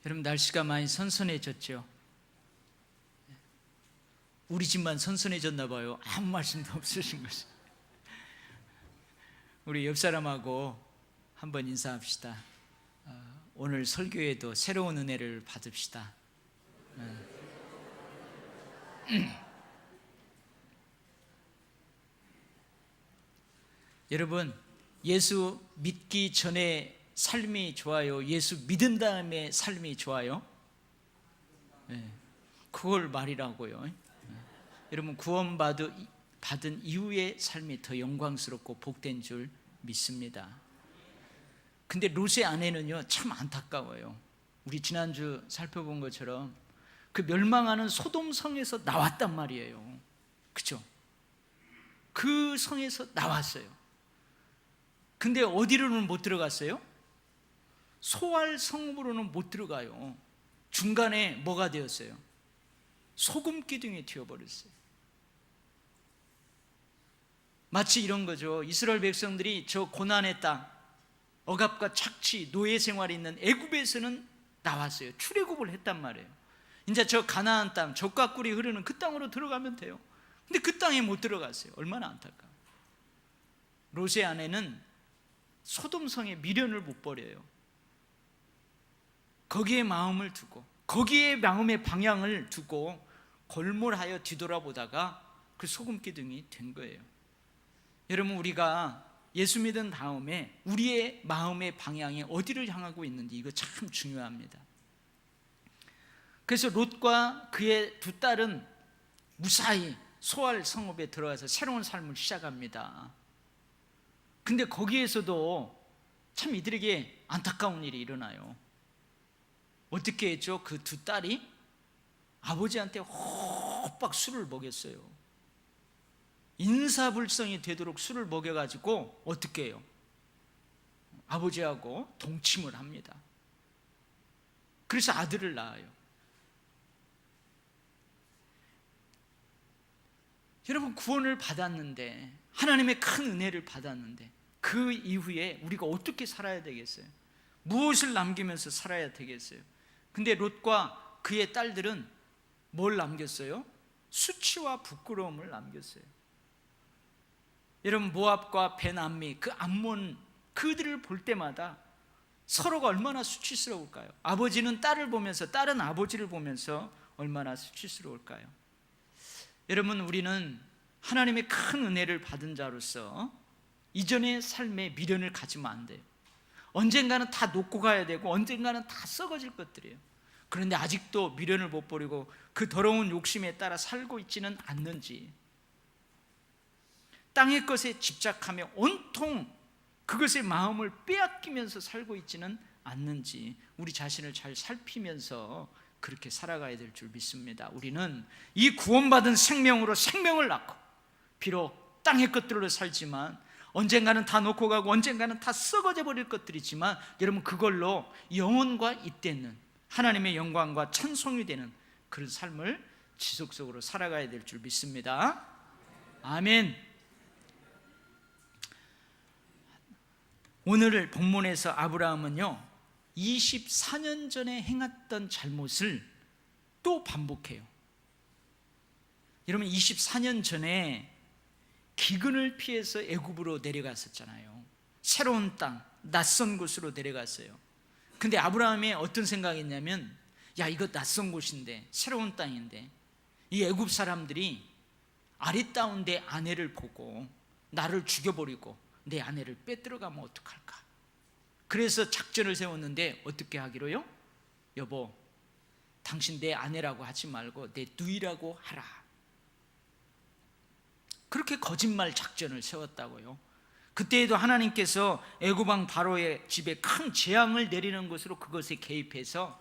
여러분, 날씨가 많이 선선해졌죠? 우리 집만 선선해졌나 봐요. 아무 말씀도 없으신 것이. 우리 옆 사람하고 한번 인사합시다. 오늘 설교에도 새로운 은혜를 받읍시다. 여러분, 예수 믿기 전에 삶이 좋아요? 예수 믿은 다음에 삶이 좋아요? 그걸 말이라고요. 여러분, 구원받은 이후의 삶이 더 영광스럽고 복된 줄 믿습니다. 근데 롯의 아내는요, 참 안타까워요. 우리 지난주 살펴본 것처럼 그 멸망하는 소돔 성에서 나왔단 말이에요. 그죠? 그 성에서 나왔어요. 근데 어디로는 못 들어갔어요? 소알 성읍으로는 못 들어가요. 중간에 뭐가 되었어요? 소금 기둥이 튀어버렸어요. 마치 이런 거죠. 이스라엘 백성들이 저 고난의 땅, 억압과 착취, 노예 생활이 있는 애굽에서는 나왔어요. 출애굽을 했단 말이에요. 이제 저 가나안 땅, 젖과 꿀이 흐르는 그 땅으로 들어가면 돼요. 근데 그 땅에 못 들어갔어요. 얼마나 안타까워. 롯의 아내는 소돔성의 미련을 못 버려요. 거기에 마음을 두고, 거기에 마음의 방향을 두고 골몰하여 뒤돌아보다가 그 소금 기둥이 된 거예요. 여러분, 우리가 예수 믿은 다음에 우리의 마음의 방향이 어디를 향하고 있는지 이거 참 중요합니다. 그래서 롯과 그의 두 딸은 무사히 소알 성읍에 들어가서 새로운 삶을 시작합니다. 근데 거기에서도 참 이들에게 안타까운 일이 일어나요. 어떻게 했죠? 그 두 딸이 아버지한테 호박 술을 먹였어요. 인사불성이 되도록 술을 먹여가지고 어떻게 해요? 아버지하고 동침을 합니다. 그래서 아들을 낳아요. 여러분, 구원을 받았는데, 하나님의 큰 은혜를 받았는데, 그 이후에 우리가 어떻게 살아야 되겠어요? 무엇을 남기면서 살아야 되겠어요? 근데 롯과 그의 딸들은 뭘 남겼어요? 수치와 부끄러움을 남겼어요. 여러분, 모압과 베남미, 그 암몬, 그들을 볼 때마다 서로가 얼마나 수치스러울까요? 아버지는 딸을 보면서, 딸은 아버지를 보면서 얼마나 수치스러울까요? 여러분, 우리는 하나님의 큰 은혜를 받은 자로서 이전의 삶에 미련을 가지면 안 돼요. 언젠가는 다 놓고 가야 되고 언젠가는 다 썩어질 것들이에요. 그런데 아직도 미련을 못 버리고 그 더러운 욕심에 따라 살고 있지는 않는지, 땅의 것에 집착하며 온통 그것의 마음을 빼앗기면서 살고 있지는 않는지 우리 자신을 잘 살피면서 그렇게 살아가야 될 줄 믿습니다. 우리는 이 구원받은 생명으로 생명을 낳고, 비록 땅의 것들로 살지만 언젠가는 다 놓고 가고 언젠가는 다 썩어져 버릴 것들이지만, 여러분, 그걸로 영혼과 잇대는 하나님의 영광과 찬송이 되는 그런 삶을 지속적으로 살아가야 될 줄 믿습니다. 아멘. 오늘 본문에서 아브라함은요, 24년 전에 행했던 잘못을 또 반복해요. 여러분, 24년 전에 기근을 피해서 애굽으로 내려갔었잖아요. 새로운 땅, 낯선 곳으로 내려갔어요. 근데 아브라함이 어떤 생각했냐면, 야, 이거 낯선 곳인데, 새로운 땅인데, 이 애굽 사람들이 아리따운 내 아내를 보고 나를 죽여버리고 내 아내를 빼들어가면 어떡할까? 그래서 작전을 세웠는데 어떻게 하기로요? 여보, 당신 내 아내라고 하지 말고 내 누이라고 하라. 그렇게 거짓말 작전을 세웠다고요. 그때에도 하나님께서 애굽왕 바로의 집에 큰 재앙을 내리는 것으로 그것에 개입해서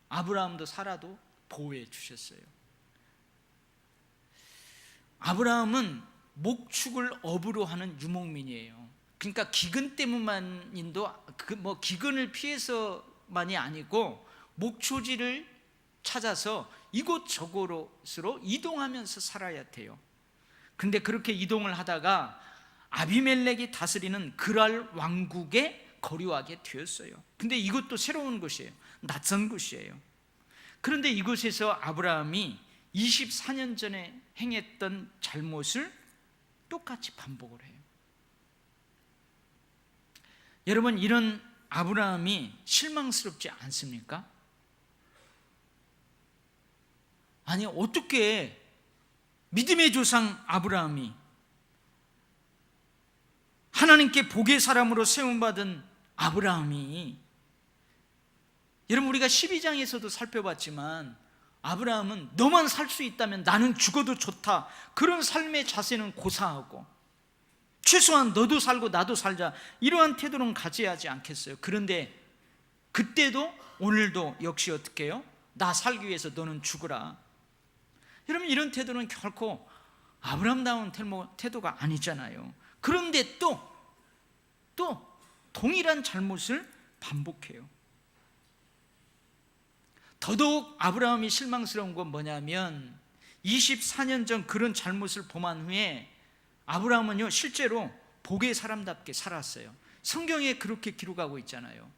아브라함도 사라도 보호해 주셨어요. 아브라함은 목축을 업으로 하는 유목민이에요. 그러니까 기근 때문만인도 기근을 피해서만이 아니고 목초지를 찾아서 이곳저곳으로 이동하면서 살아야 돼요. 근데 그렇게 이동을 하다가 아비멜렉이 다스리는 그랄 왕국에 거류하게 되었어요. 근데 이것도 새로운 것이에요. 낯선 곳이에요. 그런데 이곳에서 아브라함이 24년 전에 행했던 잘못을 똑같이 반복을 해요. 여러분, 이런 아브라함이 실망스럽지 않습니까? 아니, 어떻게 믿음의 조상 아브라함이, 하나님께 복의 사람으로 세움받은 아브라함이, 여러분 우리가 12장에서도 살펴봤지만 아브라함은 너만 살 수 있다면 나는 죽어도 좋다, 그런 삶의 자세는 고사하고 최소한 너도 살고 나도 살자, 이러한 태도는 가져야 하지 않겠어요? 그런데 그때도 오늘도 역시 어떻게 해요? 나 살기 위해서 너는 죽으라. 여러분, 이런 태도는 결코 아브라함다운 태도가 아니잖아요. 그런데 또 동일한 잘못을 반복해요. 더더욱 아브라함이 실망스러운 건 뭐냐면 24년 전 그런 잘못을 범한 후에 아브라함은요 실제로 복의 사람답게 살았어요. 성경에 그렇게 기록하고 있잖아요.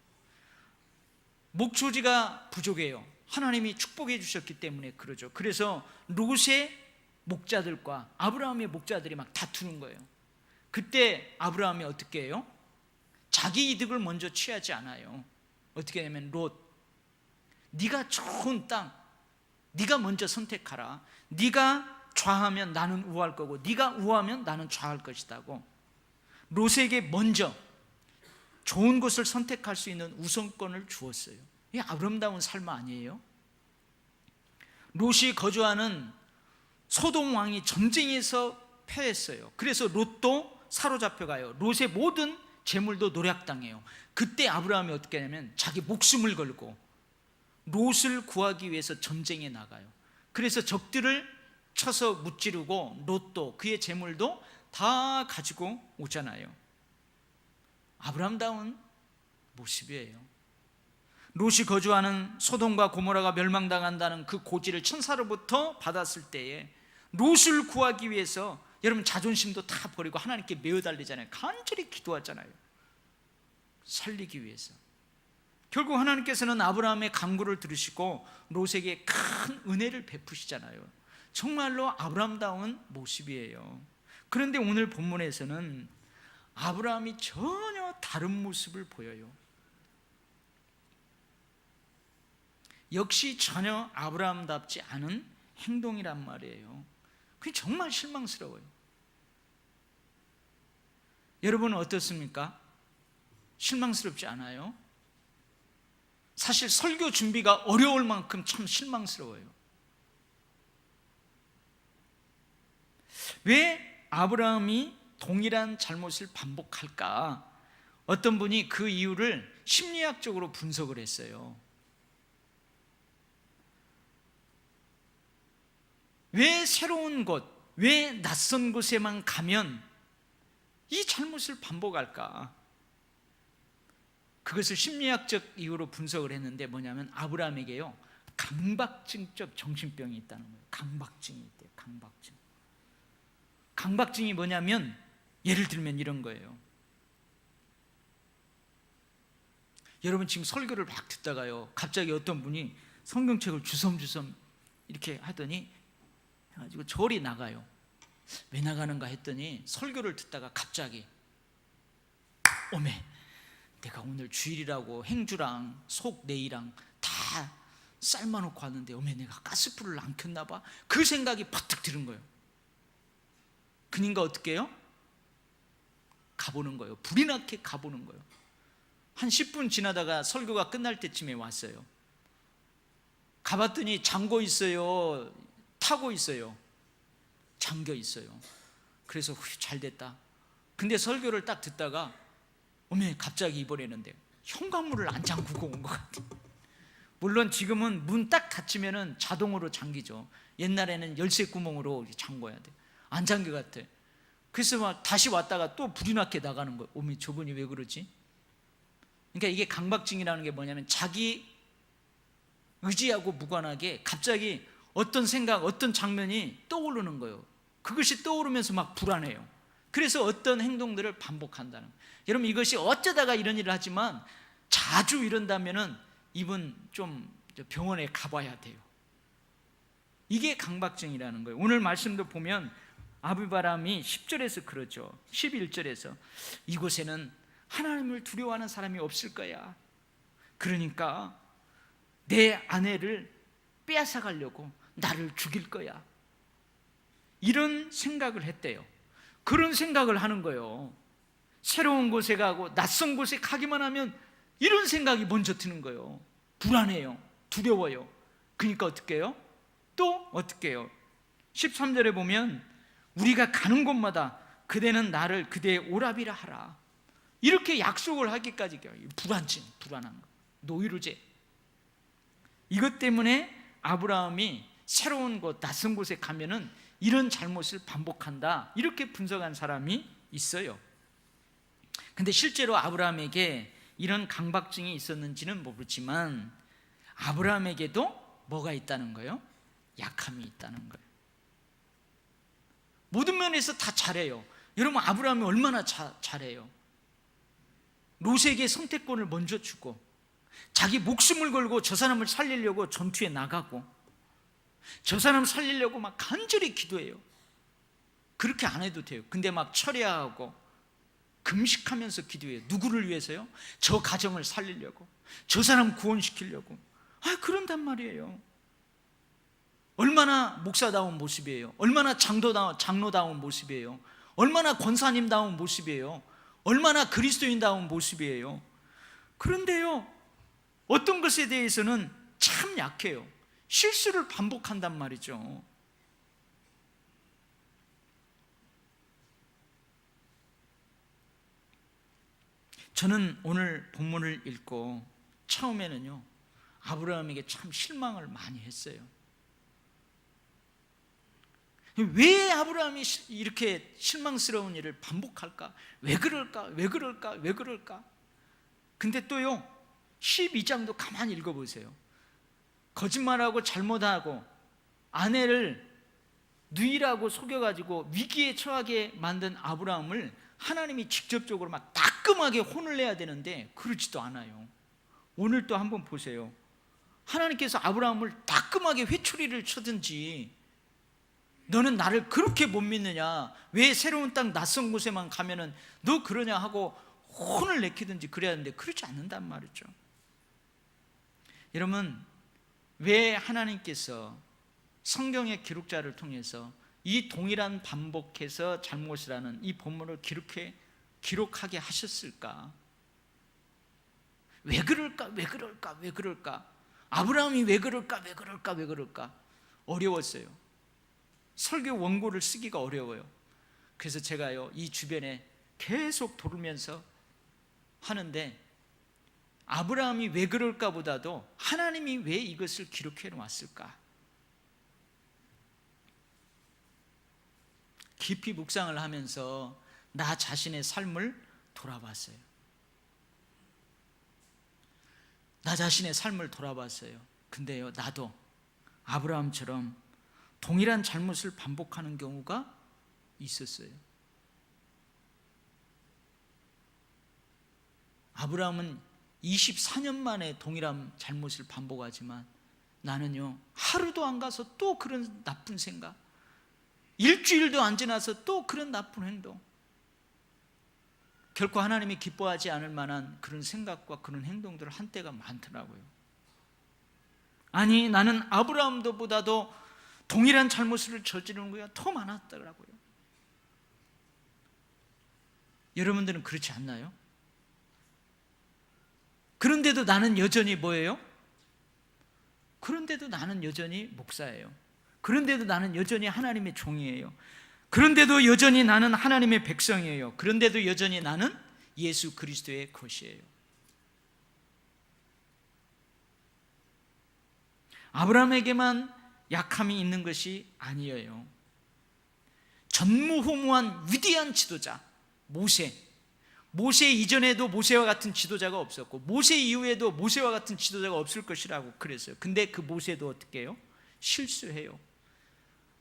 목초지가 부족해요. 하나님이 축복해 주셨기 때문에 그러죠. 그래서 롯의 목자들과 아브라함의 목자들이 막 다투는 거예요. 그때 아브라함이 어떻게 해요? 자기 이득을 먼저 취하지 않아요. 어떻게 하냐면, 롯, 네가 좋은 땅 네가 먼저 선택하라. 네가 좌하면 나는 우할 거고 네가 우하면 나는 좌할 것이다고 롯에게 먼저 좋은 곳을 선택할 수 있는 우선권을 주었어요. 이게 아름다운 삶 아니에요? 롯이 거주하는 소돔 왕이 전쟁에서 패했어요. 그래서 롯도 사로잡혀가요. 롯의 모든 재물도 노략당해요. 그때 아브라함이 어떻게 하냐면 자기 목숨을 걸고 롯을 구하기 위해서 전쟁에 나가요. 그래서 적들을 쳐서 무찌르고 롯도 그의 재물도 다 가지고 오잖아요. 아브라함다운 모습이에요. 롯이 거주하는 소돔과 고모라가 멸망당한다는 그 고지를 천사로부터 받았을 때에 롯을 구하기 위해서, 여러분 자존심도 다 버리고 하나님께 매어달리잖아요. 간절히 기도하잖아요. 살리기 위해서. 결국 하나님께서는 아브라함의 간구를 들으시고 롯에게 큰 은혜를 베푸시잖아요. 정말로 아브라함다운 모습이에요. 그런데 오늘 본문에서는 아브라함이 전혀 다른 모습을 보여요. 역시 전혀 아브라함답지 않은 행동이란 말이에요. 그게 정말 실망스러워요. 여러분은 어떻습니까? 실망스럽지 않아요? 사실 설교 준비가 어려울 만큼 참 실망스러워요. 왜 아브라함이 동일한 잘못을 반복할까? 어떤 분이 그 이유를 심리학적으로 분석을 했어요. 왜 새로운 곳, 왜 낯선 곳에만 가면 이 잘못을 반복할까? 그것을 심리학적 이유로 분석을 했는데 뭐냐면 아브라함에게요 강박증적 정신병이 있다는 거예요. 강박증이 있대요. 강박증이 뭐냐면 예를 들면 이런 거예요. 여러분 지금 설교를 막 듣다가요 갑자기 어떤 분이 성경책을 주섬주섬 이렇게 하더니 해가지고 절이 나가요. 왜 나가는가 했더니 설교를 듣다가 갑자기 오메 내가 오늘 주일이라고 행주랑 속내이랑 다 삶아놓고 왔는데 오메 내가 가스불을 안 켰나 봐. 그 생각이 퍼뜩 드는 거예요. 그러니까 어떻게 해요? 가보는 거예요. 불이 나게 가보는 거예요. 한 10분 지나다가 설교가 끝날 때쯤에 왔어요. 가봤더니 잠궈 있어요. 타고 있어요. 잠겨 있어요. 그래서 잘 됐다. 근데 설교를 딱 듣다가 어메 갑자기 이번에는데 현관문을 안 잠그고 온 것 같아. 물론 지금은 문 딱 닫히면은 자동으로 잠기죠. 옛날에는 열쇠 구멍으로 잠궈야 돼. 안 잠겨 같아. 그래서 막 다시 왔다가 또 불이 나게 나가는 거예요. 어메 저분이 왜 그러지? 그러니까 이게 강박증이라는 게 뭐냐면 자기 의지하고 무관하게 갑자기 어떤 생각, 어떤 장면이 떠오르는 거예요. 그것이 떠오르면서 막 불안해요. 그래서 어떤 행동들을 반복한다는 거예요. 여러분 이것이 어쩌다가 이런 일을 하지만 자주 이런다면은 이분 좀 병원에 가봐야 돼요. 이게 강박증이라는 거예요. 오늘 말씀도 보면 아비바람이 10절에서 그러죠. 11절에서 이곳에는 하나님을 두려워하는 사람이 없을 거야. 그러니까 내 아내를 빼앗아 가려고 나를 죽일 거야. 이런 생각을 했대요. 그런 생각을 하는 거예요. 새로운 곳에 가고 낯선 곳에 가기만 하면 이런 생각이 먼저 드는 거예요. 불안해요. 두려워요. 그러니까 어떻게 해요? 또 어떻게 해요? 13절에 보면 우리가 가는 곳마다 그대는 나를 그대의 오라비라 하라. 이렇게 약속을 하기까지 불안한 거, 노이로제. 이것 때문에 아브라함이 새로운 곳, 낯선 곳에 가면은 이런 잘못을 반복한다, 이렇게 분석한 사람이 있어요. 근데 실제로 아브라함에게 이런 강박증이 있었는지는 모르지만 아브라함에게도 뭐가 있다는 거예요? 약함이 있다는 거예요. 모든 면에서 다 잘해요. 여러분, 아브라함이 얼마나 잘해요. 롯에게 선택권을 먼저 주고 자기 목숨을 걸고 저 사람을 살리려고 전투에 나가고 저 사람 살리려고 막 간절히 기도해요. 그렇게 안 해도 돼요. 근데 막 철야하고 금식하면서 기도해요. 누구를 위해서요? 저 가정을 살리려고, 저 사람 구원시키려고. 그런단 말이에요. 얼마나 목사다운 모습이에요. 얼마나 장로다운 모습이에요. 얼마나 권사님다운 모습이에요. 얼마나 그리스도인다운 모습이에요. 그런데요, 어떤 것에 대해서는 참 약해요. 실수를 반복한단 말이죠. 저는 오늘 본문을 읽고 처음에는요, 아브라함에게 참 실망을 많이 했어요. 왜 아브라함이 이렇게 실망스러운 일을 반복할까? 왜 그럴까? 근데 또요, 12장도 가만히 읽어보세요. 거짓말하고 잘못하고 아내를 누이라고 속여가지고 위기에 처하게 만든 아브라함을 하나님이 직접적으로 막 따끔하게 혼을 내야 되는데 그러지도 않아요. 오늘 또 한번 보세요. 하나님께서 아브라함을 따끔하게 회초리를 쳐든지, 너는 나를 그렇게 못 믿느냐, 왜 새로운 땅 낯선 곳에만 가면은 너 그러냐 하고 혼을 내키든지 그래야 하는데 그렇지 않는단 말이죠. 여러분, 왜 하나님께서 성경의 기록자를 통해서 이 동일한 반복해서 잘못이라는 이 본문을 기록하게 하셨을까? 왜 그럴까? 아브라함이 왜 그럴까? 어려웠어요. 설교 원고를 쓰기가 어려워요. 그래서 제가요, 이 주변에 계속 돌면서 하는데, 아브라함이 왜 그럴까 보다도 하나님이 왜 이것을 기록해 놓았을까? 깊이 묵상을 하면서 나 자신의 삶을 돌아봤어요. 근데요, 나도 아브라함처럼 동일한 잘못을 반복하는 경우가 있었어요. 아브라함은 24년 만에 동일한 잘못을 반복하지만 나는요, 하루도 안 가서 또 그런 나쁜 생각, 일주일도 안 지나서 또 그런 나쁜 행동, 결코 하나님이 기뻐하지 않을 만한 그런 생각과 그런 행동들을 한 때가 많더라고요. 아니, 나는 아브라함보다도 동일한 잘못을 저지르는 거야 더 많았더라고요. 여러분들은 그렇지 않나요? 그런데도 나는 여전히 뭐예요? 그런데도 나는 여전히 목사예요. 그런데도 나는 여전히 하나님의 종이에요. 그런데도 여전히 나는 하나님의 백성이에요. 그런데도 여전히 나는 예수 그리스도의 것이에요. 아브라함에게만 약함이 있는 것이 아니에요. 전무후무한 위대한 지도자 모세 이전에도 모세와 같은 지도자가 없었고 모세 이후에도 모세와 같은 지도자가 없을 것이라고 그랬어요. 근데 그 모세도 어떻게 해요? 실수해요.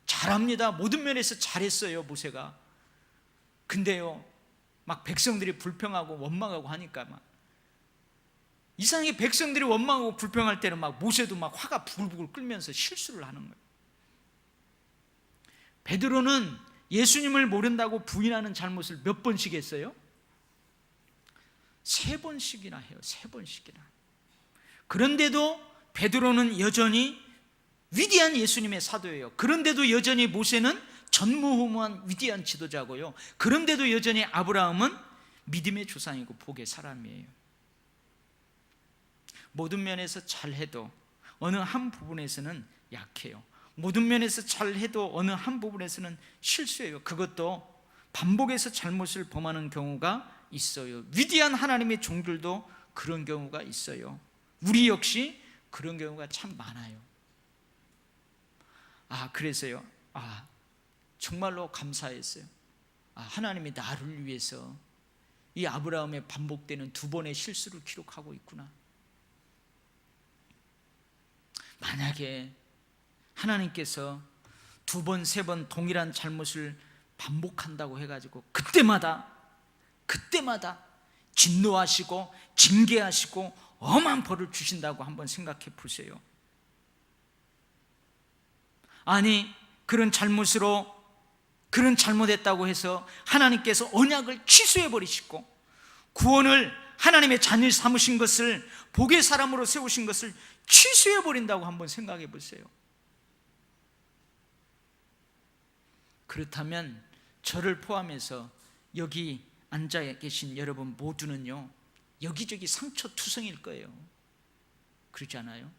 잘합니다. 모든 면에서 잘했어요, 모세가. 근데요, 막 백성들이 불평하고 원망하고 하니까 막 이상하게 백성들이 원망하고 불평할 때는 막 모세도 막 화가 부글부글 끓면서 실수를 하는 거예요. 베드로는 예수님을 모른다고 부인하는 잘못을 몇 번씩 했어요? 3번씩이나 해요. 3번씩이나. 그런데도 베드로는 여전히 위대한 예수님의 사도예요. 그런데도 여전히 모세는 전무후무한 위대한 지도자고요. 그런데도 여전히 아브라함은 믿음의 조상이고 복의 사람이에요. 모든 면에서 잘해도 어느 한 부분에서는 약해요. 모든 면에서 잘해도 어느 한 부분에서는 실수해요. 그것도 반복해서 잘못을 범하는 경우가 있어요. 위대한 하나님의 종들도 그런 경우가 있어요. 우리 역시 그런 경우가 참 많아요. 그래서요, 정말로 감사했어요. 하나님이 나를 위해서 이 아브라함의 반복되는 2번의 실수를 기록하고 있구나. 만약에 하나님께서 2번, 3번 동일한 잘못을 반복한다고 해가지고 그때마다 진노하시고 징계하시고 엄한 벌을 주신다고 한번 생각해 보세요. 아니, 그런 잘못했다고 해서 하나님께서 언약을 취소해 버리시고 구원을 하나님의 자녀 삼으신 것을, 복의 사람으로 세우신 것을 취소해 버린다고 한번 생각해 보세요. 그렇다면 저를 포함해서 여기 앉아 계신 여러분 모두는요, 여기저기 상처투성일 거예요. 그렇지 않아요?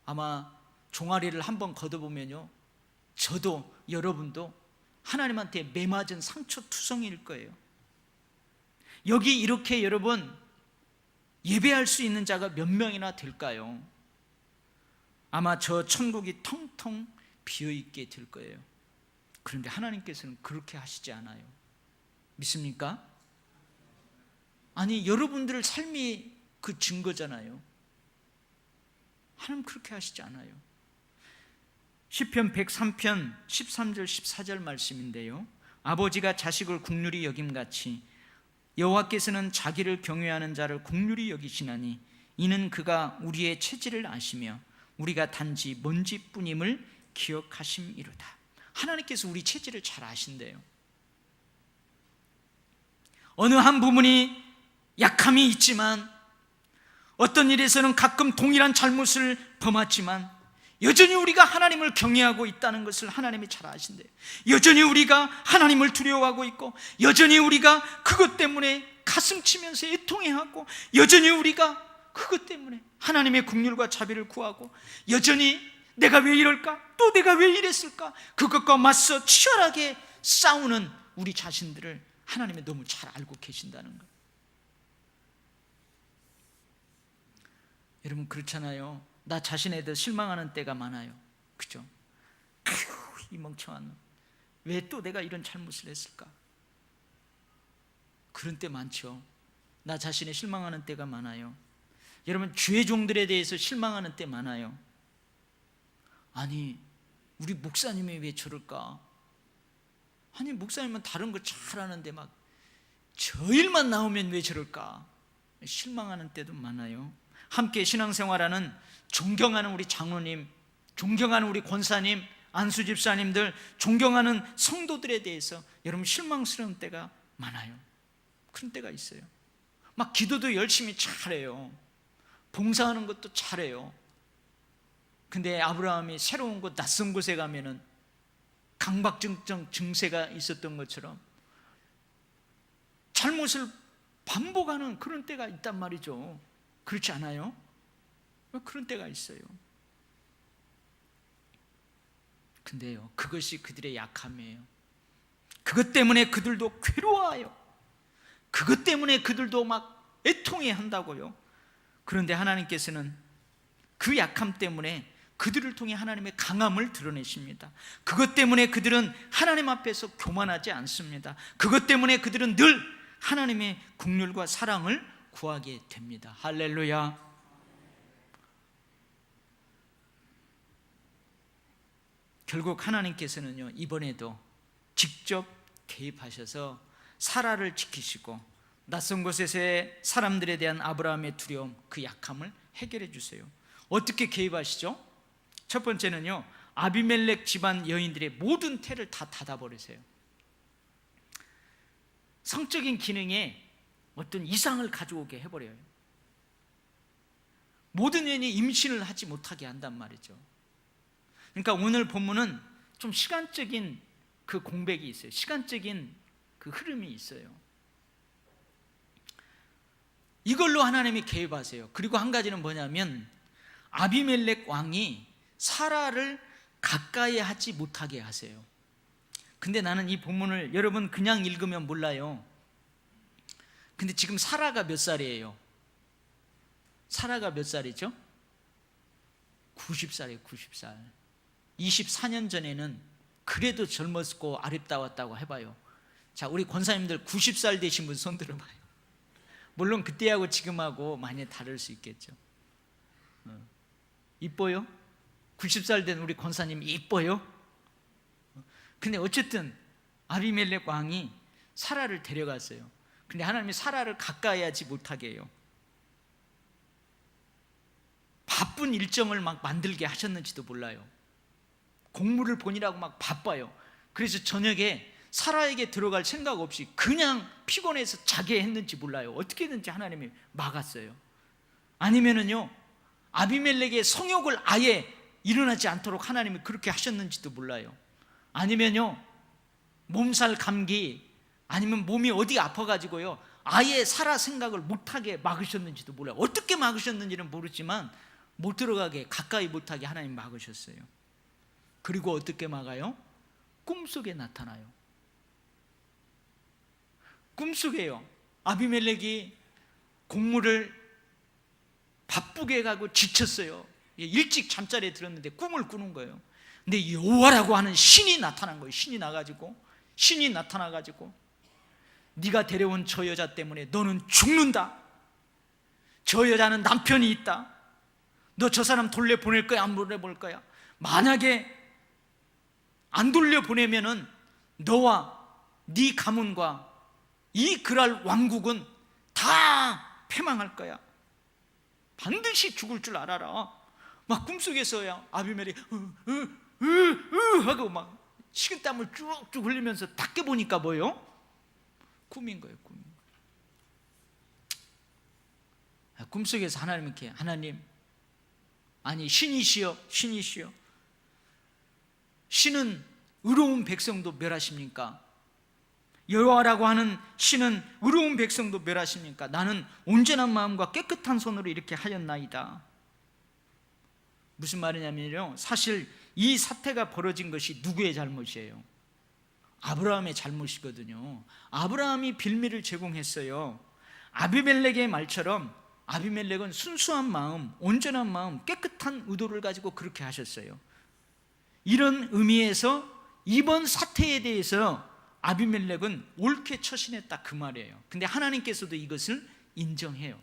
아마 종아리를 한번 걷어보면요, 저도 여러분도 하나님한테 매맞은 상처투성일 거예요. 여기 이렇게 여러분 예배할 수 있는 자가 몇 명이나 될까요? 아마 저 천국이 텅텅 비어있게 될 거예요. 그런데 하나님께서는 그렇게 하시지 않아요. 믿습니까? 아니, 여러분들 삶이 그 증거잖아요. 하나님 그렇게 하시지 않아요. 시편 103편 13절 14절 말씀인데요, 아버지가 자식을 국률이 여김같이 여호와께서는 자기를 경외하는 자를 국률이 여기시나니 이는 그가 우리의 체질을 아시며 우리가 단지 먼지뿐임을 기억하심이로다. 하나님께서 우리 체질을 잘 아신대요. 어느 한 부분이 약함이 있지만, 어떤 일에서는 가끔 동일한 잘못을 범하지만 여전히 우리가 하나님을 경외하고 있다는 것을 하나님이 잘 아신대요. 여전히 우리가 하나님을 두려워하고 있고, 여전히 우리가 그것 때문에 가슴 치면서 애통해하고, 여전히 우리가 그것 때문에 하나님의 긍휼과 자비를 구하고, 여전히 내가 왜 이럴까? 또 내가 왜 이랬을까? 그것과 맞서 치열하게 싸우는 우리 자신들을 하나님이 너무 잘 알고 계신다는 거예요. 여러분, 그렇잖아요. 나 자신에 대해 실망하는 때가 많아요. 그죠? 이 멍청한 놈, 왜 또 내가 이런 잘못을 했을까? 그런 때 많죠. 나 자신에 실망하는 때가 많아요. 여러분, 주의 종들에 대해서 실망하는 때 많아요. 아니, 우리 목사님이 왜 저럴까? 아니, 목사님은 다른 거 잘하는데 막 저 일만 나오면 왜 저럴까? 실망하는 때도 많아요. 함께 신앙생활하는 존경하는 우리 장로님, 존경하는 우리 권사님, 안수 집사님들, 존경하는 성도들에 대해서 여러분 실망스러운 때가 많아요. 그런 때가 있어요. 막 기도도 열심히 잘해요. 봉사하는 것도 잘해요. 근데 아브라함이 새로운 곳, 낯선 곳에 가면은 강박증 증세가 있었던 것처럼 잘못을 반복하는 그런 때가 있단 말이죠. 그렇지 않아요? 그런 때가 있어요. 근데요, 그것이 그들의 약함이에요. 그것 때문에 그들도 괴로워해요. 그것 때문에 그들도 막 애통해 한다고요. 그런데 하나님께서는 그 약함 때문에 그들을 통해 하나님의 강함을 드러내십니다. 그것 때문에 그들은 하나님 앞에서 교만하지 않습니다. 그것 때문에 그들은 늘 하나님의 긍휼과 사랑을 구하게 됩니다. 할렐루야. 결국 하나님께서는요, 이번에도 직접 개입하셔서 사라를 지키시고 낯선 곳에서의 사람들에 대한 아브라함의 두려움, 그 약함을 해결해 주세요. 어떻게 개입하시죠? 첫 번째는요, 아비멜렉 집안 여인들의 모든 태를 다 닫아버리세요. 성적인 기능에 어떤 이상을 가져오게 해버려요. 모든 여인이 임신을 하지 못하게 한단 말이죠. 그러니까 오늘 본문은 좀 시간적인 그 공백이 있어요. 시간적인 그 흐름이 있어요. 이걸로 하나님이 개입하세요. 그리고 한 가지는 뭐냐면 아비멜렉 왕이 사라를 가까이 하지 못하게 하세요. 근데 나는 이 본문을 여러분 그냥 읽으면 몰라요. 근데 지금 사라가 몇 살이에요? 사라가 몇 살이죠? 90살이에요. 90살. 24년 전에는 그래도 젊었고 아름다웠다고 해봐요. 자, 우리 권사님들 90살 되신 분 손 들어봐요. 물론 그때하고 지금하고 많이 다를 수 있겠죠. 이뻐요? 90살 된 우리 권사님 이뻐요? 근데 어쨌든 아비멜렉 왕이 사라를 데려갔어요. 근데 하나님이 사라를 가까이 하지 못하게 해요. 바쁜 일정을 막 만들게 하셨는지도 몰라요. 공무를 보니라고 막 바빠요. 그래서 저녁에 사라에게 들어갈 생각 없이 그냥 피곤해서 자게 했는지 몰라요. 어떻게든지 하나님이 막았어요. 아니면은요, 아비멜렉의 성욕을 아예 일어나지 않도록 하나님이 그렇게 하셨는지도 몰라요. 아니면요, 몸살 감기, 아니면 몸이 어디 아파가지고요, 아예 사라 생각을 못하게 막으셨는지도 몰라요. 어떻게 막으셨는지는 모르지만 못 들어가게, 가까이 못하게 하나님 막으셨어요. 그리고 어떻게 막아요? 꿈속에 나타나요. 꿈속에요. 아비멜렉이 공무를 바쁘게 가고 지쳤어요. 일찍 잠자리에 들었는데 꿈을 꾸는 거예요. 근데 여호와라고 하는 신이 나타난 거예요. 신이 나타나가지고 네가 데려온 저 여자 때문에 너는 죽는다. 저 여자는 남편이 있다. 너 저 사람 돌려보낼 거야, 안 보내볼 거야? 만약에 안 돌려보내면은 너와 네 가문과 이 그랄 왕국은 다 패망할 거야. 반드시 죽을 줄 알아라. 막 꿈속에서야 아비멜이 하고 막 식은땀을 쭉쭉 흘리면서 딱 깨보니까 뭐예요? 꿈인 거예요. 꿈속에서 하나님께, 하나님, 아니 신이시여, 신은 의로운 백성도 멸하십니까? 여호와라고 하는 신은 의로운 백성도 멸하십니까? 나는 온전한 마음과 깨끗한 손으로 이렇게 하였나이다. 무슨 말이냐면요, 사실 이 사태가 벌어진 것이 누구의 잘못이에요? 아브라함의 잘못이거든요. 아브라함이 빌미를 제공했어요. 아비멜렉의 말처럼 아비멜렉은 순수한 마음, 온전한 마음, 깨끗한 의도를 가지고 그렇게 하셨어요. 이런 의미에서 이번 사태에 대해서 아비멜렉은 옳게 처신했다, 그 말이에요. 근데 하나님께서도 이것을 인정해요.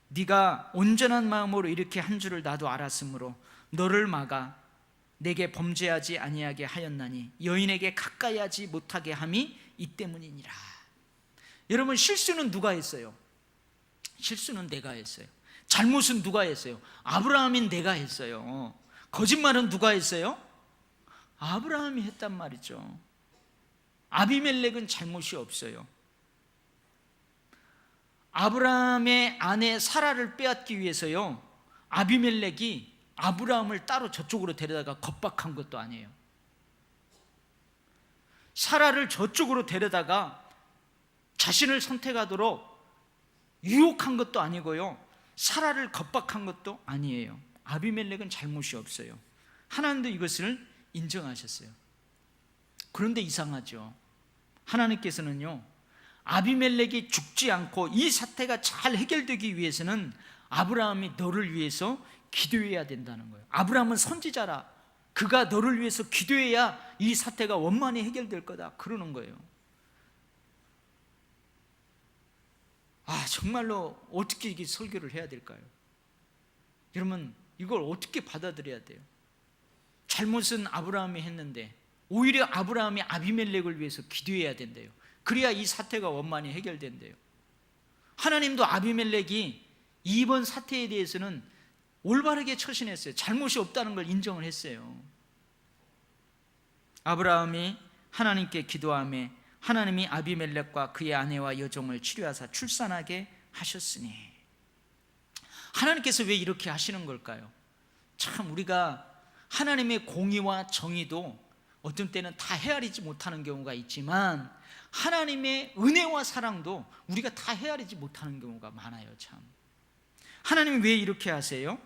네가 온전한 마음으로 이렇게 한 줄을 나도 알았으므로 너를 막아 내게 범죄하지 아니하게 하였나니 여인에게 가까이 하지 못하게 함이 이 때문이니라. 여러분, 실수는 누가 했어요? 실수는 내가 했어요. 잘못은 누가 했어요? 아브라함인 내가 했어요. 거짓말은 누가 했어요? 아브라함이 했단 말이죠. 아비멜렉은 잘못이 없어요. 아브라함의 아내 사라를 빼앗기 위해서요, 아비멜렉이 아브라함을 따로 저쪽으로 데려다가 겁박한 것도 아니에요. 사라를 저쪽으로 데려다가 자신을 선택하도록 유혹한 것도 아니고요, 사라를 겁박한 것도 아니에요. 아비멜렉은 잘못이 없어요. 하나님도 이것을 인정하셨어요. 그런데 이상하죠. 하나님께서는요, 아비멜렉이 죽지 않고 이 사태가 잘 해결되기 위해서는 아브라함이 너를 위해서 기도해야 된다는 거예요. 아브라함은 선지자라. 그가 너를 위해서 기도해야 이 사태가 원만히 해결될 거다, 그러는 거예요. 정말로 어떻게 이게 설교를 해야 될까요? 여러분, 이걸 어떻게 받아들여야 돼요? 잘못은 아브라함이 했는데 오히려 아브라함이 아비멜렉을 위해서 기도해야 된대요. 그래야 이 사태가 원만히 해결된대요. 하나님도 아비멜렉이 이번 사태에 대해서는 올바르게 처신했어요. 잘못이 없다는 걸 인정을 했어요. 아브라함이 하나님께 기도하며 하나님이 아비멜렉과 그의 아내와 여종을 치료하사 출산하게 하셨으니. 하나님께서 왜 이렇게 하시는 걸까요? 참 우리가 하나님의 공의와 정의도 어떤 때는 다 헤아리지 못하는 경우가 있지만 하나님의 은혜와 사랑도 우리가 다 헤아리지 못하는 경우가 많아요. 참 하나님이 왜 이렇게 하세요?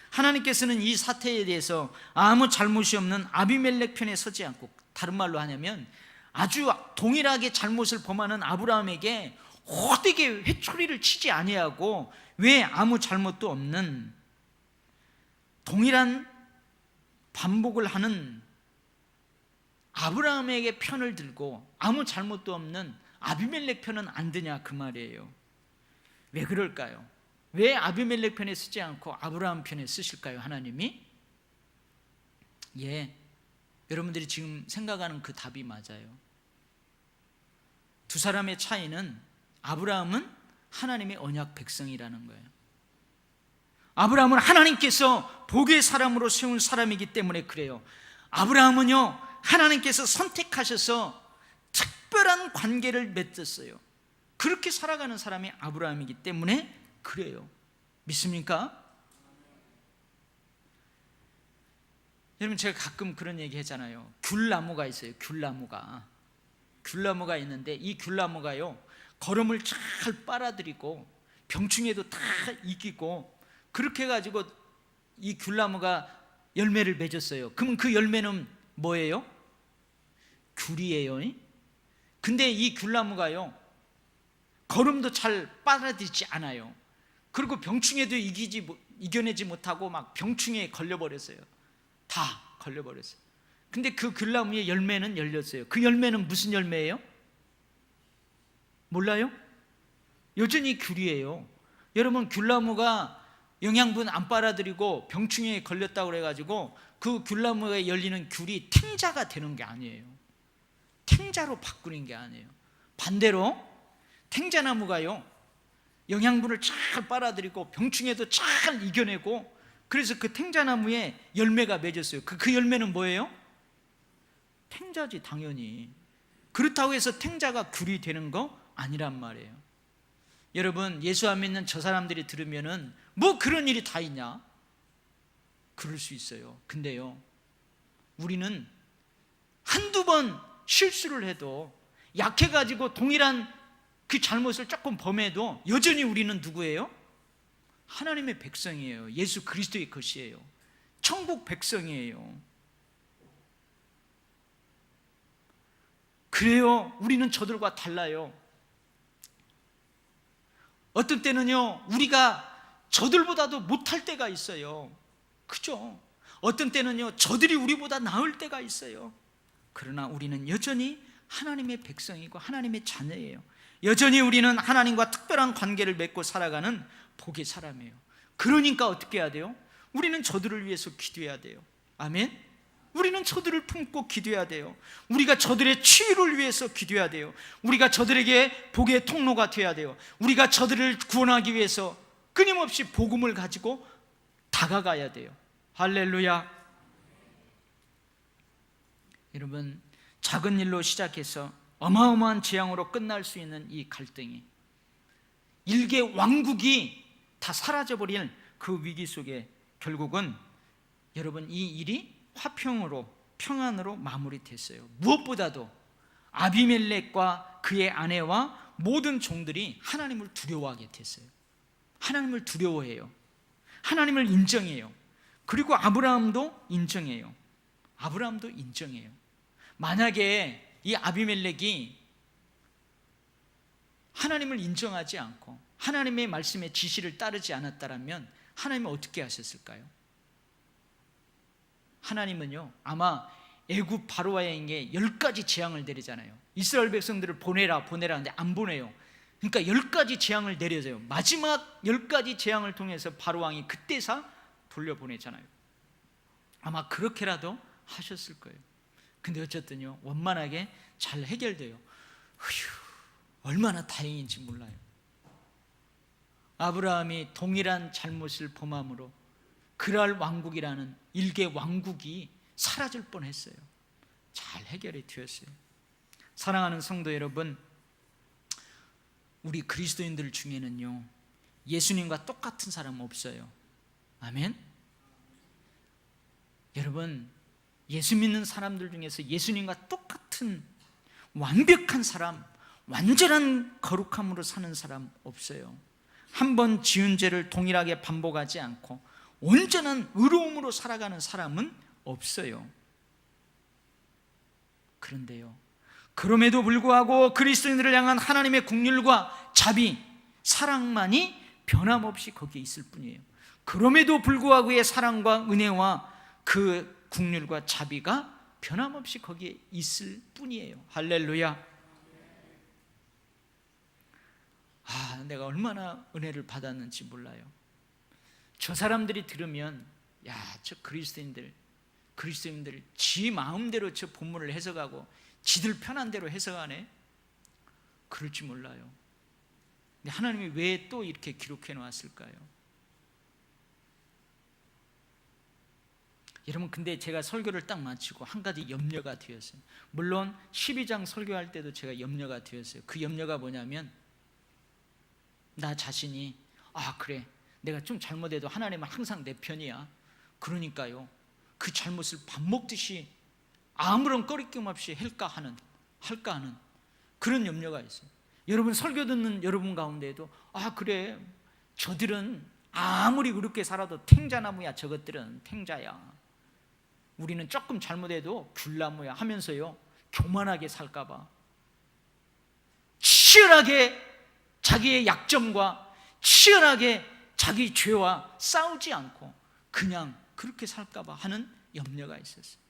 하나님께서는 이 사태에 대해서 아무 잘못이 없는 아비멜렉 편에 서지 않고, 다른 말로 하냐면 아주 동일하게 잘못을 범하는 아브라함에게 호되게 회초리를 치지 아니하고, 왜 아무 잘못도 없는 동일한 반복을 하는 아브라함에게 편을 들고 아무 잘못도 없는 아비멜렉 편은 안 드냐 그 말이에요. 왜 그럴까요? 왜 아비멜렉 편에 쓰지 않고 아브라함 편에 쓰실까요? 하나님이? 여러분들이 지금 생각하는 그 답이 맞아요. 두 사람의 차이는 아브라함은 하나님의 언약 백성이라는 거예요. 아브라함은 하나님께서 복의 사람으로 세운 사람이기 때문에 그래요. 아브라함은요, 하나님께서 선택하셔서 특별한 관계를 맺었어요. 그렇게 살아가는 사람이 아브라함이기 때문에 그래요. 믿습니까? 여러분, 제가 가끔 그런 얘기 하잖아요. 귤나무가 있어요. 귤나무가 있는데 이 귤나무가요, 거름을 잘 빨아들이고 병충해도 다 이기고 그렇게 해가지고 이 귤나무가 열매를 맺었어요. 그럼 그 열매는 뭐예요? 귤이에요. 근데 이 귤나무가요, 거름도 잘 빨아들이지 않아요. 그리고 병충해도 이겨내지 못하고 막 병충해에 걸려버렸어요. 다 걸려버렸어요. 근데 그 귤나무의 열매는 열렸어요. 그 열매는 무슨 열매예요? 몰라요? 여전히 귤이에요. 여러분, 귤나무가 영양분 안 빨아들이고 병충해에 걸렸다고 그래가지고 그 귤나무에 열리는 귤이 탱자가 되는 게 아니에요. 탱자로 바꾸는 게 아니에요. 반대로 탱자나무가요, 영양분을 잘 빨아들이고 병충해도 잘 이겨내고, 그래서 그 탱자나무에 열매가 맺었어요. 그 열매는 뭐예요? 탱자지 당연히. 그렇다고 해서 탱자가 귤이 되는 거 아니란 말이에요. 여러분, 예수 안 믿는 저 사람들이 들으면은 뭐 그런 일이 다 있냐? 그럴 수 있어요. 근데요, 우리는 한두 번 실수를 해도, 약해가지고 동일한 그 잘못을 조금 범해도 여전히 우리는 누구예요? 하나님의 백성이에요. 예수 그리스도의 것이에요. 천국 백성이에요. 그래요, 우리는 저들과 달라요. 어떤 때는요, 우리가 저들보다도 못할 때가 있어요. 그죠? 어떤 때는요, 저들이 우리보다 나을 때가 있어요. 그러나 우리는 여전히 하나님의 백성이고 하나님의 자녀예요. 여전히 우리는 하나님과 특별한 관계를 맺고 살아가는 복의 사람이에요. 그러니까 어떻게 해야 돼요? 우리는 저들을 위해서 기도해야 돼요. 아멘? 우리는 저들을 품고 기도해야 돼요. 우리가 저들의 치유를 위해서 기도해야 돼요. 우리가 저들에게 복의 통로가 되어야 돼요. 우리가 저들을 구원하기 위해서 끊임없이 복음을 가지고 다가가야 돼요. 할렐루야. 여러분, 작은 일로 시작해서 어마어마한 재앙으로 끝날 수 있는 이 갈등이, 일개 왕국이 다 사라져버릴 그 위기 속에 결국은 여러분, 이 일이 화평으로, 평안으로 마무리됐어요. 무엇보다도 아비멜렉과 그의 아내와 모든 종들이 하나님을 두려워하게 됐어요. 하나님을 두려워해요. 하나님을 인정해요. 그리고 아브라함도 인정해요. 만약에 이 아비멜렉이 하나님을 인정하지 않고 하나님의 말씀의 지시를 따르지 않았다면 하나님은 어떻게 하셨을까요? 하나님은요, 아마 애굽 바로와에게 10가지 재앙을 내리잖아요. 이스라엘 백성들을 보내라 하는데 안 보내요. 그러니까 10가지 재앙을 내려줘요. 마지막 10가지 재앙을 통해서 바로왕이 그때서 돌려보내잖아요. 아마 그렇게라도 하셨을 거예요. 근데 어쨌든요, 원만하게 잘 해결돼요. 휴, 얼마나 다행인지 몰라요. 아브라함이 동일한 잘못을 범함으로 그랄 왕국이라는 일개 왕국이 사라질 뻔했어요. 잘 해결이 되었어요. 사랑하는 성도 여러분, 우리 그리스도인들 중에는요, 예수님과 똑같은 사람 없어요. 아멘? 여러분, 예수 믿는 사람들 중에서 예수님과 똑같은 완벽한 사람, 완전한 거룩함으로 사는 사람 없어요. 한 번 지은 죄를 동일하게 반복하지 않고 온전한 의로움으로 살아가는 사람은 없어요. 그런데요, 그럼에도 불구하고 그리스도인들을 향한 하나님의 긍휼과 자비, 사랑만이 변함없이 거기에 있을 뿐이에요. 그럼에도 불구하고 그의 사랑과 은혜와 그 긍휼과 자비가 변함없이 거기에 있을 뿐이에요. 할렐루야. 내가 얼마나 은혜를 받았는지 몰라요. 저 사람들이 들으면, 야, 저 그리스도인들 지 마음대로 저 본문을 해석하고 지들 편한 대로 해석하네, 그럴지 몰라요. 근데 하나님이 왜 또 이렇게 기록해 놓았을까요? 여러분, 근데 제가 설교를 딱 마치고 한 가지 염려가 되었어요. 물론 12장 설교할 때도 제가 염려가 되었어요. 그 염려가 뭐냐면, 나 자신이 그래, 내가 좀 잘못해도 하나님은 항상 내 편이야, 그러니까요, 그 잘못을 밥 먹듯이 아무런 꺼리낌 없이 할까 하는 그런 염려가 있어요. 여러분, 설교 듣는 여러분 가운데에도 그래, 저들은 아무리 그렇게 살아도 탱자나무야, 저것들은 탱자야, 우리는 조금 잘못해도 귤나무야 하면서요, 교만하게 살까봐 치열하게 자기의 약점과 치열하게 자기 죄와 싸우지 않고 그냥 그렇게 살까봐 하는 염려가 있었어요.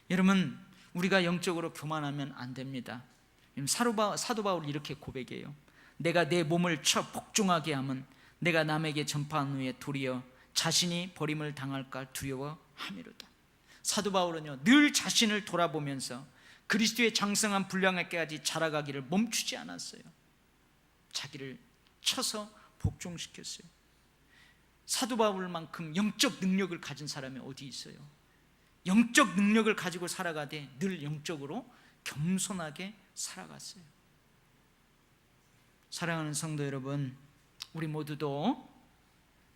여러분, 우리가 영적으로 교만하면 안 됩니다. 사도 바울이 이렇게 고백해요. 내가 내 몸을 쳐 복종하게 함은 내가 남에게 전파한 후에 도리어 자신이 버림을 당할까 두려워함이로다. 사도 바울은요, 늘 자신을 돌아보면서 그리스도의 장성한 분량에까지 자라가기를 멈추지 않았어요. 자기를 쳐서 복종시켰어요. 사도 바울만큼 영적 능력을 가진 사람이 어디 있어요? 영적 능력을 가지고 살아가되 늘 영적으로 겸손하게 살아갔어요. 사랑하는 성도 여러분, 우리 모두도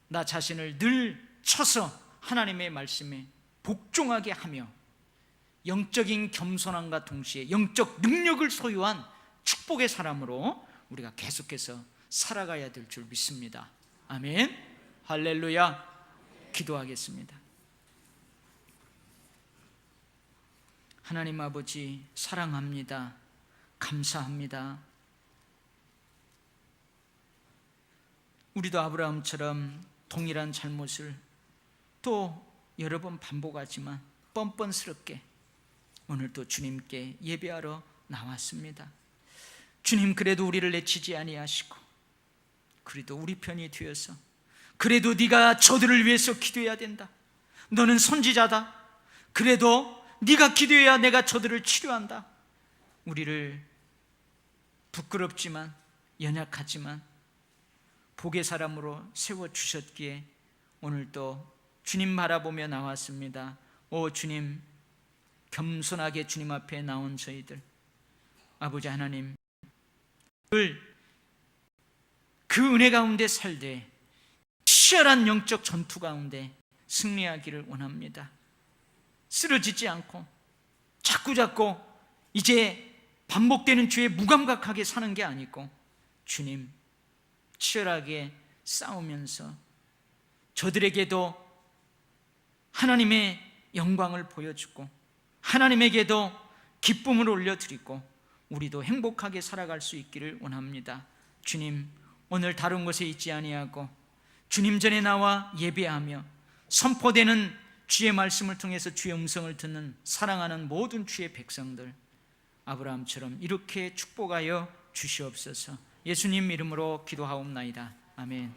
나 자신을 늘 쳐서 하나님의 말씀에 복종하게 하며 영적인 겸손함과 동시에 영적 능력을 소유한 축복의 사람으로 우리가 계속해서 살아가야 될 줄 믿습니다. 아멘. 할렐루야. 기도하겠습니다. 하나님 아버지, 사랑합니다. 감사합니다. 우리도 아브라함처럼 동일한 잘못을 또 여러 번 반복하지만 뻔뻔스럽게 오늘 또 주님께 예배하러 나왔습니다. 주님, 그래도 우리를 내치지 아니하시고 그래도 우리 편이 되어서 그래도 네가 저들을 위해서 기도해야 된다, 너는 선지자다, 그래도 네가 기도해야 내가 저들을 치료한다, 우리를 부끄럽지만 연약하지만 복의 사람으로 세워주셨기에 오늘 또 주님 바라보며 나왔습니다. 오 주님, 겸손하게 주님 앞에 나온 저희들, 아버지 하나님, 그 은혜 가운데 살되 치열한 영적 전투 가운데 승리하기를 원합니다. 쓰러지지 않고 자꾸자꾸 이제 반복되는 죄에 무감각하게 사는 게 아니고 주님, 치열하게 싸우면서 저들에게도 하나님의 영광을 보여주고 하나님에게도 기쁨을 올려드리고 우리도 행복하게 살아갈 수 있기를 원합니다. 주님, 오늘 다른 곳에 있지 아니하고 주님 전에 나와 예배하며 선포되는 주의 말씀을 통해서 주의 음성을 듣는 사랑하는 모든 주의 백성들, 아브라함처럼 이렇게 축복하여 주시옵소서. 예수님 이름으로 기도하옵나이다. 아멘.